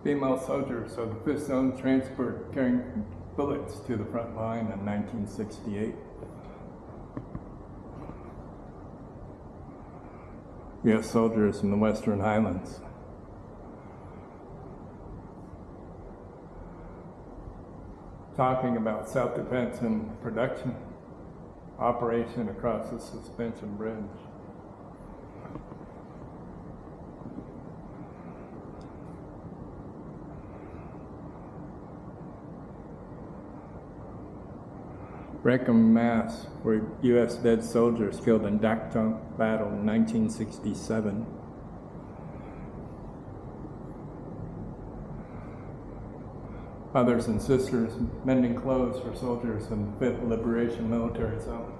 female soldiers of the 5th Zone Transport carrying bullets to the front line in 1968. U.S. soldiers in the Western Highlands. Talking about self-defense and production operation across the suspension bridge. Wreckham, Mass, were U.S. dead soldiers killed in Dak Tunk Battle in 1967. Mothers and sisters mending clothes for soldiers in the 5th Liberation Military Zone.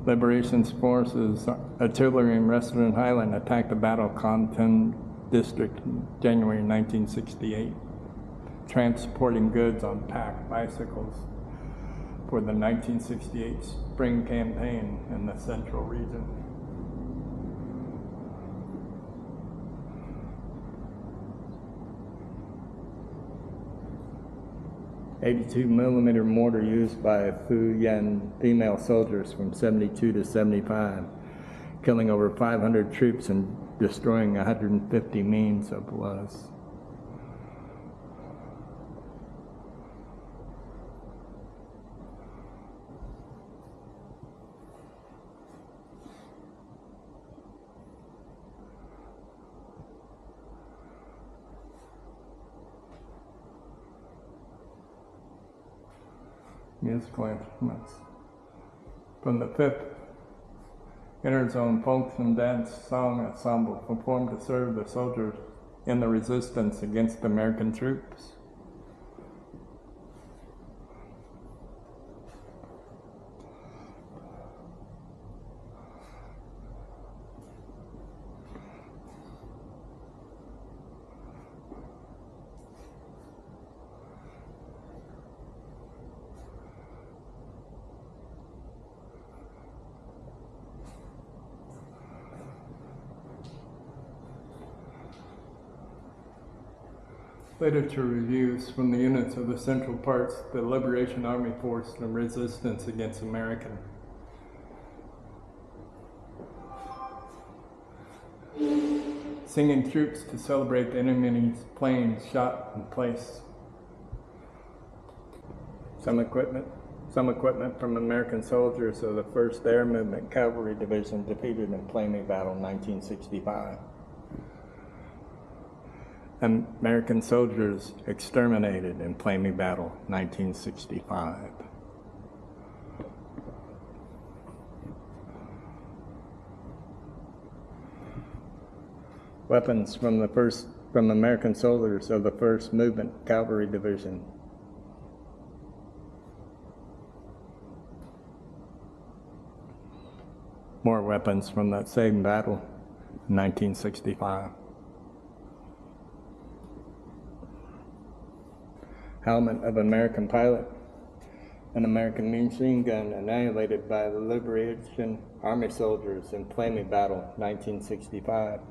Liberation's forces, artillery in Western Highland, attacked the Battle Content District in January 1968, transporting goods on packed bicycles for the 1968 Spring Campaign in the Central Region. .82 millimeter mortar used by Phu Yen female soldiers from 72 to 75, killing over 500 troops and destroying 150 means of loss. Musical instruments. From the 5th Interzone Folk and Dance Song Ensemble, performed to serve the soldiers in the resistance against American troops. Literature reviews from the units of the Central Parts, the Liberation Army Force, and resistance against American. Singing troops to celebrate the enemy's planes shot in place. Some equipment from American soldiers of the 1st Air Movement Cavalry Division defeated in Plainly Battle 1965. American soldiers exterminated in Plainly Battle 1965. Weapons from American soldiers of the 1st Movement Cavalry Division. More weapons from that same battle in 1965. Helmet of American pilot, an American machine gun annihilated by the Liberation Army soldiers in Plainly Battle, 1965.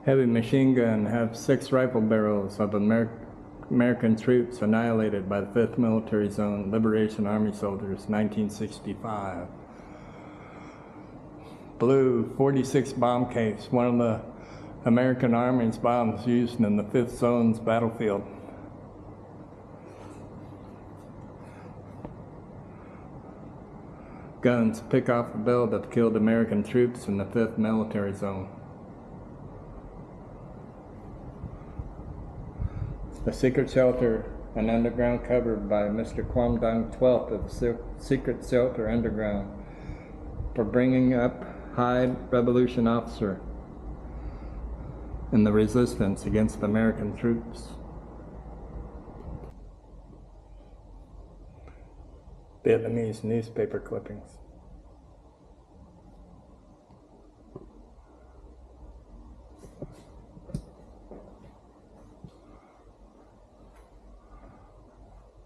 heavy machine gun have 6 rifle barrels of American troops annihilated by the 5th Military Zone Liberation Army soldiers, 1965. Blue 46 bomb case, one of the American Army's bombs used in the 5th Zone's battlefield. Guns pick off a bill that killed American troops in the 5th Military Zone. The secret shelter, an underground covered by Mr. Kwangdong 12th of the secret shelter underground for bringing up high revolution officer in the resistance against American troops. Vietnamese newspaper clippings.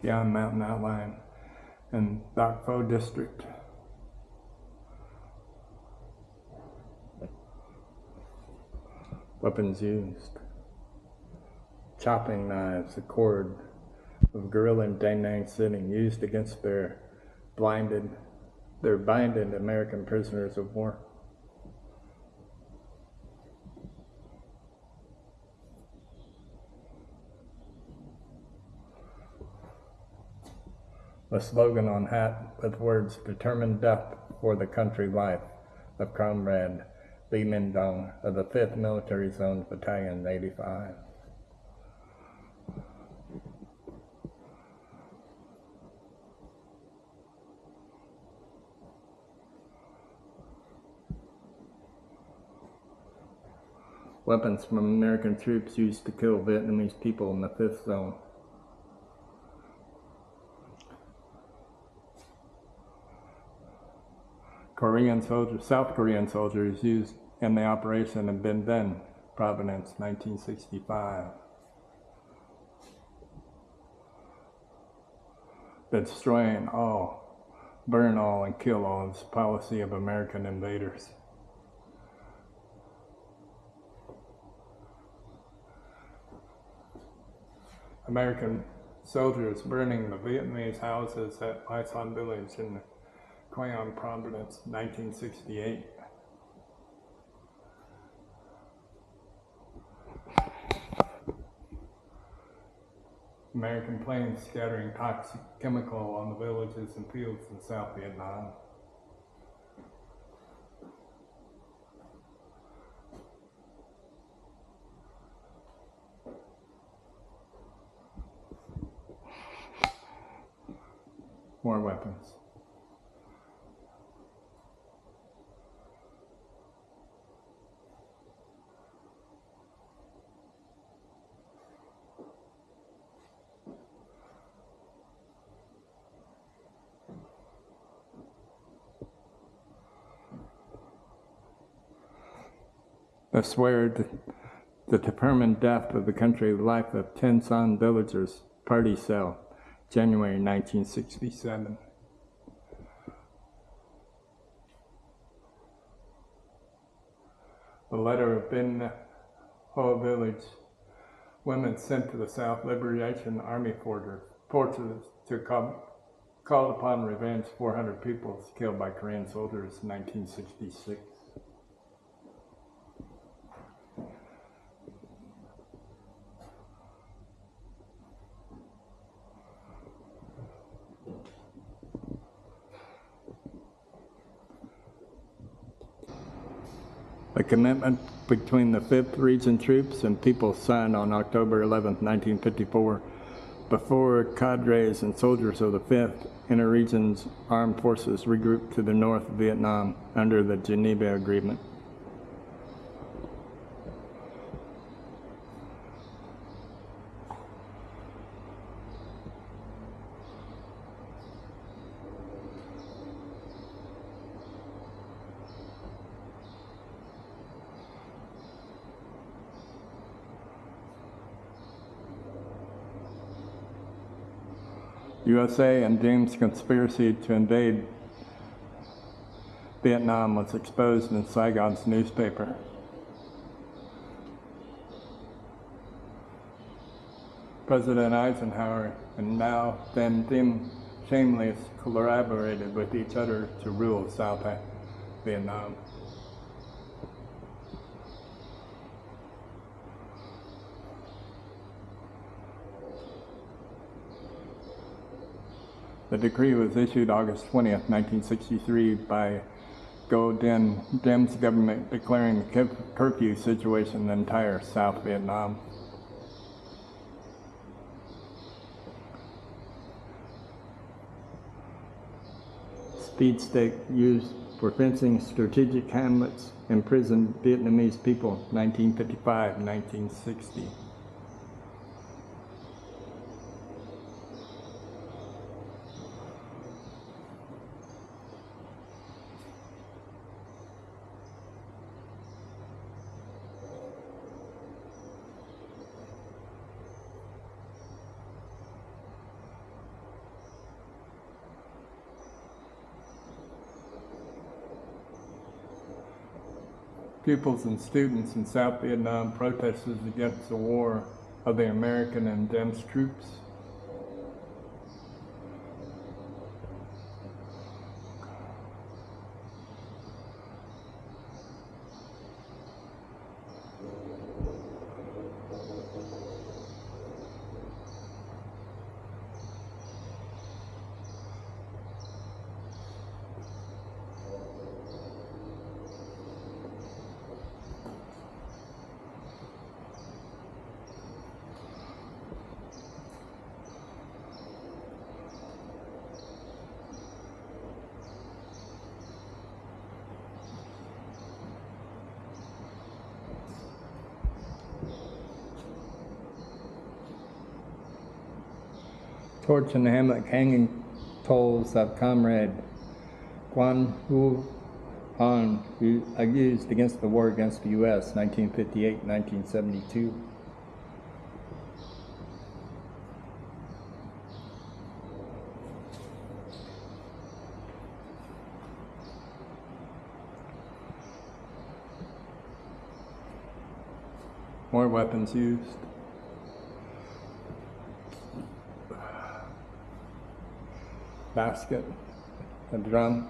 Beyond Mountain Outline and Doc Pho District. Weapons used. Chopping knives, a cord of guerrilla in Da Nang City used against their binded American prisoners of war. A slogan on hat with words, "Determined death for the country life," of Comrade Lee Min Dong of the 5th Military Zone Battalion 85. Weapons from American troops used to kill Vietnamese people in the 5th Zone. South Korean soldiers used in the operation in Binh Dinh, Providence, 1965. Destroying all, burn all, and kill all is the policy of American invaders. American soldiers burning the Vietnamese houses at Mai Son Village in Quang, Providence, 1968. American planes scattering toxic chemical on the villages and fields in South Vietnam. More weapons. I swear the determined death of the country life of Ten Son villagers, party cell, January 1967. A letter of Binh Ho village women sent to the South Liberation Army forces to call upon revenge. 400 people killed by Korean soldiers in 1966. A commitment between the 5th Region troops and people signed on October 11, 1954, before cadres and soldiers of the 5th Inter-Region's Armed Forces regrouped to the North Vietnam under the Geneva Agreement. USA and James' conspiracy to invade Vietnam was exposed in Saigon's newspaper. President Eisenhower and now then Diem shameless collaborated with each other to rule South Vietnam. The decree was issued August 20th, 1963 by Ngo Dim's government declaring the curfew situation in the entire South Vietnam. Speed stick used for fencing strategic hamlets, imprisoned Vietnamese people, 1955-1960. Pupils and students in South Vietnam protested against the war of the American and Dim's troops. Torch and hammock hanging poles of Comrade Quan Hu Han used against the war against the U.S. 1958-1972. More weapons used. Basket, a drum,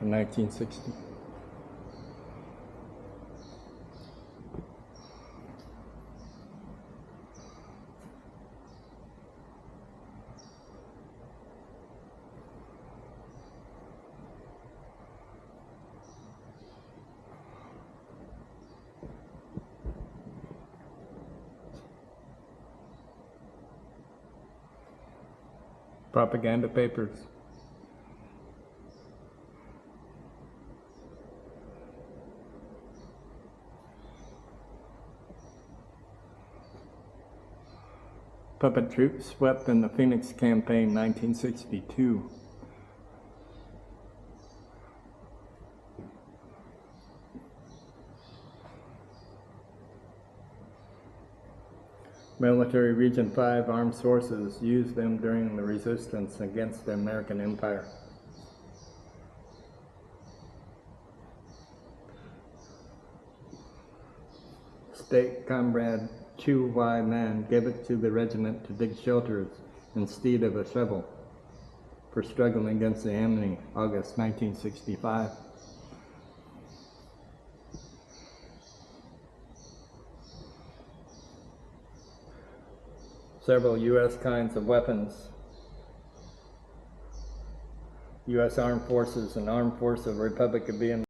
in 1960. Propaganda papers. Puppet troops swept in the Phoenix Campaign 1962. Military Region 5 armed forces used them during the resistance against the American Empire. State Comrade Chu Wai Man gave it to the regiment to dig shelters instead of a shovel for struggling against the enemy, August 1965. Several U.S. kinds of weapons. U.S. Armed Forces and Armed Force of the Republic of Vietnam.